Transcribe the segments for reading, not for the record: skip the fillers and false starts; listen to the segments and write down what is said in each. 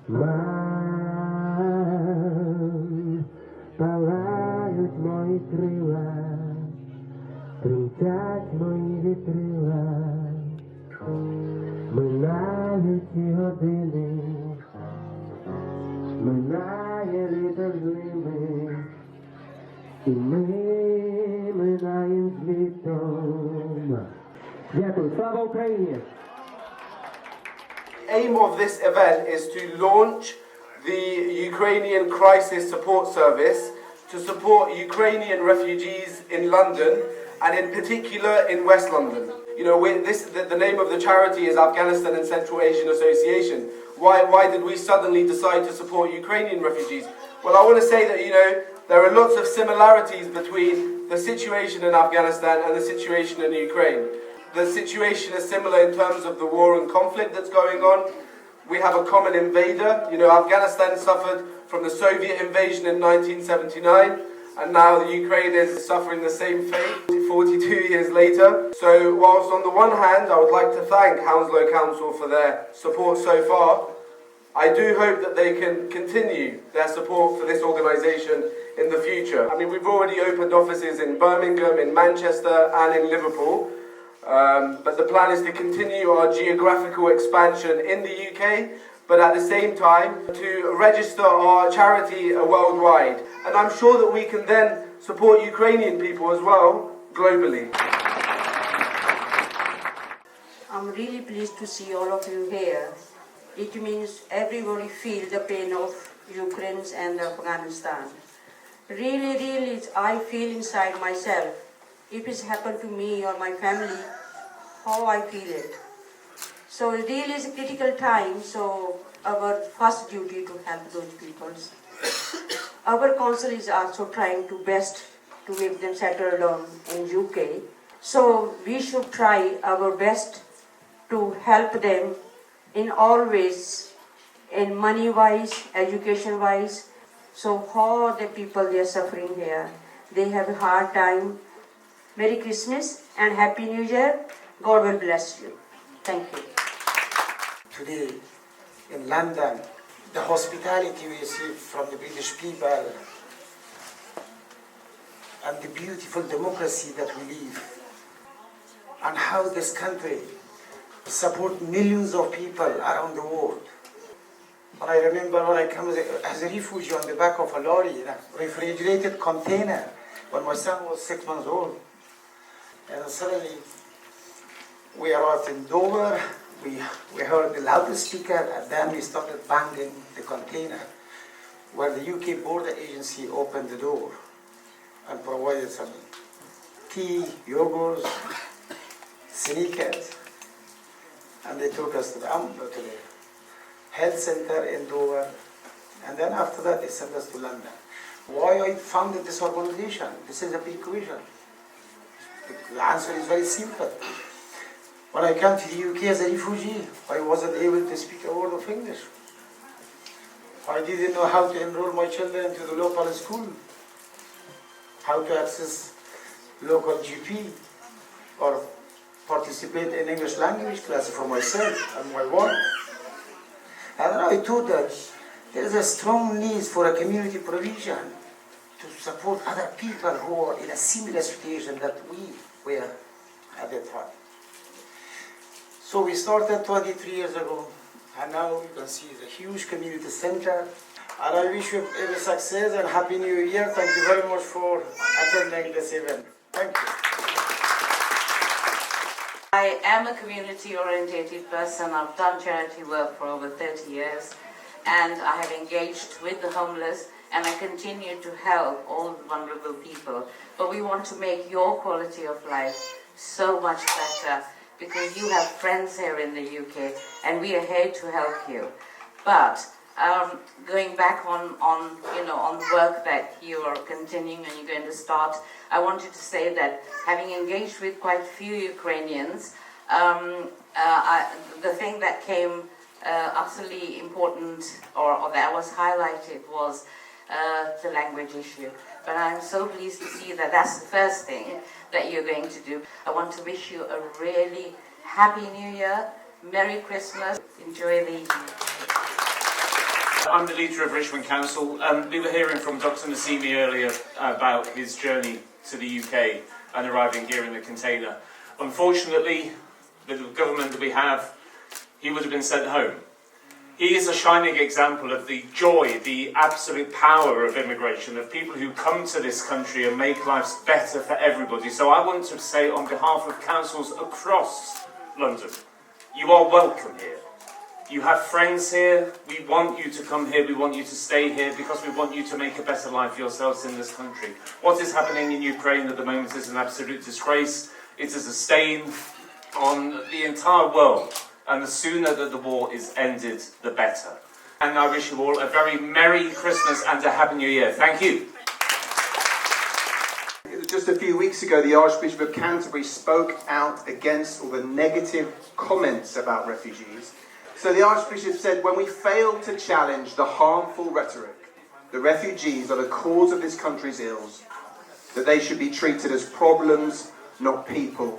Mam, palaють мої крила, тремтять мої вітрила, минають ті години, минає літо з ними, і ми минаємо з літом. Дякую, слава Україні! Aim of this event is to launch the Ukrainian Crisis Support Service to support Ukrainian refugees in London and in particular in West London. You know, the name of the charity is Afghanistan and Central Asian Association. Why did we suddenly decide to support Ukrainian refugees? Well, I want to say that, you know, there are lots of similarities between the situation in Afghanistan and the situation in Ukraine. The situation is similar in terms of the war and conflict that's going on. We have a common invader. You know, Afghanistan suffered from the Soviet invasion in 1979, and now the Ukraine is suffering the same fate 42 years later. So whilst on the one hand I would like to thank Hounslow Council for their support so far, I do hope that they can continue their support for this organisation in the future. I mean, we've already opened offices in Birmingham, in Manchester and in Liverpool. But the plan is to continue our geographical expansion in the UK, but at the same time to register our charity worldwide. And I'm sure that we can then support Ukrainian people as well globally. I'm really pleased to see all of you here. It means everybody feels the pain of Ukraine and Afghanistan. Really, I feel inside myself. If it's happened to me or my family, how I feel it. So it really is a critical time, so our first duty to help those people. Our council is also trying to best to make them settle down in UK. So we should try our best to help them in all ways, in money-wise, education-wise. So how the people they are suffering here, they have a hard time. Merry Christmas and Happy New Year. God will bless you. Thank you. Today in London, the hospitality we receive from the British people and the beautiful democracy that we live, and how this country supports millions of people around the world. And I remember when I came as a refugee on the back of a lorry in a refrigerated container when my son was 6 months old. And suddenly we arrived in Dover, we heard the loudspeaker, and then we started banging the container where the UK border agency opened the door and provided some tea, yogurts, sneakers, and they took us to the health center in Dover, and then after that they sent us to London. Why I founded this organization? This is a big question. The answer is very simple. When I came to the UK as a refugee, I wasn't able to speak a word of English. I didn't know how to enroll my children into the local school, how to access local GP, or participate in English language classes for myself and my wife. And then I thought that there is a strong need for a community provision to support other people who are in a similar situation that we were at that time. So we started 23 years ago, and now you can see the huge community center. And I wish you every success and Happy New Year. Thank you very much for attending this event. Thank you. I am a community-oriented person. I've done charity work for over 30 years, and I have engaged with the homeless, and I continue to help all vulnerable people. But we want to make your quality of life so much better, because you have friends here in the UK, and we are here to help you. But going back on the work that you are continuing and you're going to start, I wanted to say that having engaged with quite a few Ukrainians, the thing that came absolutely important or that was highlighted was the language issue. But I'm so pleased to see that that's the first thing that you're going to do. I want to wish you a really Happy New Year, Merry Christmas, enjoy the evening. I'm the leader of Richmond Council. We were hearing from Dr. Nassimi earlier about his journey to the UK and arriving here in the container. Unfortunately, with the government that we have, he would have been sent home. He is a shining example of the joy, the absolute power of immigration, of people who come to this country and make lives better for everybody. So I want to say on behalf of councils across London, you are welcome here. You have friends here. We want you to come here. We want you to stay here because we want you to make a better life for yourselves in this country. What is happening in Ukraine at the moment is an absolute disgrace. It is a stain on the entire world. And the sooner that the war is ended, the better. And I wish you all a very Merry Christmas and a Happy New Year. Thank you. Just a few weeks ago, the Archbishop of Canterbury spoke out against all the negative comments about refugees. So the Archbishop said, when we fail to challenge the harmful rhetoric, the refugees are the cause of this country's ills, that they should be treated as problems, not people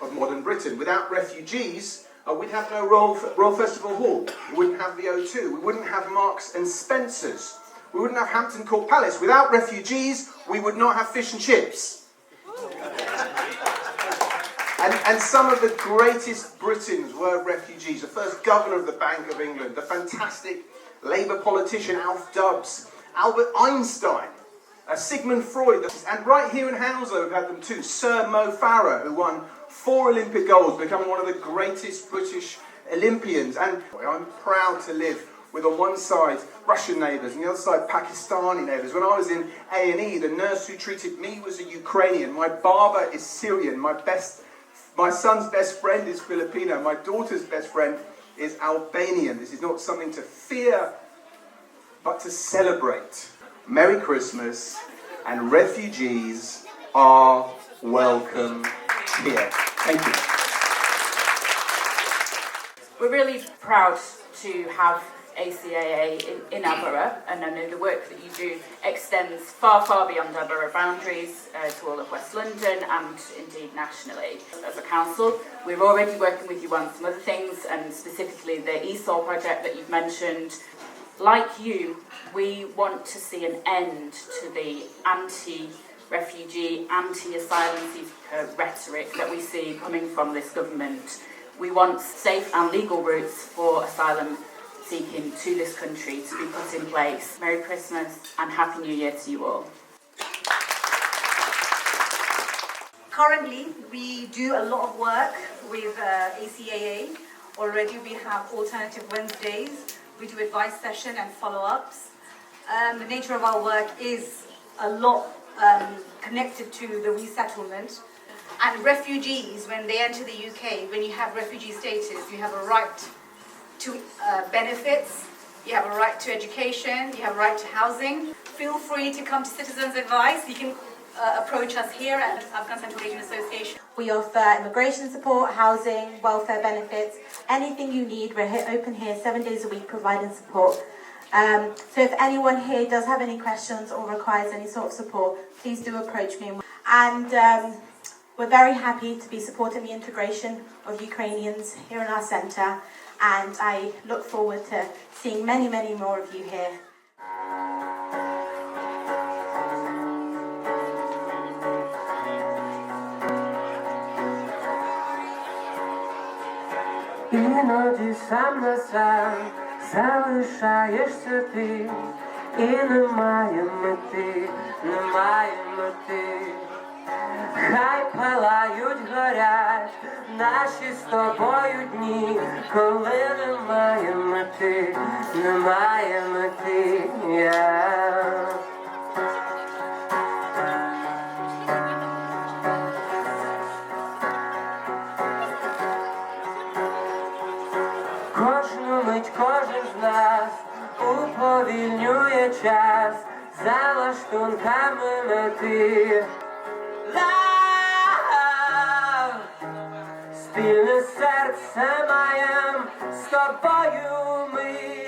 of modern Britain. Without refugees, we'd have no Royal Festival Hall, we wouldn't have the O2, we wouldn't have Marks and Spencer's, we wouldn't have Hampton Court Palace. Without refugees, we would not have fish and chips. And some of the greatest Britons were refugees. The first governor of the Bank of England, the fantastic Labour politician Alf Dubs, Albert Einstein, Sigmund Freud, and right here in Hounslow we've had them too. Sir Mo Farah, who won 4 Olympic golds, becoming one of the greatest British Olympians. And I'm proud to live with on one side Russian neighbours and the other side Pakistani neighbours. When I was in A&E, the nurse who treated me was a Ukrainian. My barber is Syrian. My son's best friend is Filipino. My daughter's best friend is Albanian. This is not something to fear, but to celebrate. Merry Christmas, and refugees are welcome here. Thank you. We're really proud to have ACAA in our borough, and I know the work that you do extends far, far beyond our borough boundaries to all of West London and indeed nationally. As a council, we're already working with you on some other things, and specifically the ESOL project that you've mentioned. Like you, we want to see an end to the anti-refugee, anti-asylum seeker rhetoric that we see coming from this government. We want safe and legal routes for asylum seeking to this country to be put in place. Merry Christmas and Happy New Year to you all. Currently, we do a lot of work with ACAA. Already we have Alternative Wednesdays. We do advice session and follow-ups. The nature of our work is a lot connected to the resettlement. And refugees, when they enter the UK, when you have refugee status, you have a right to benefits, you have a right to education, you have a right to housing. Feel free to come to Citizens Advice. You can approach us here at Afghan Central Asian Association. We offer immigration support, housing, welfare benefits, anything you need. We're open here 7 days a week providing support. So if anyone here does have any questions or requires any sort of support, please do approach me. And we're very happy to be supporting the integration of Ukrainians here in our centre, and I look forward to seeing many, many more of you here. Іноді сам на сам залишаєшся ти, і немає мети, немає мети. Хай палають, горять наші з тобою дні, коли немає мети, немає мети. Кожну мить кожен з нас уповільнює час за лаштунками мети. Спільне серце маєм з тобою ми.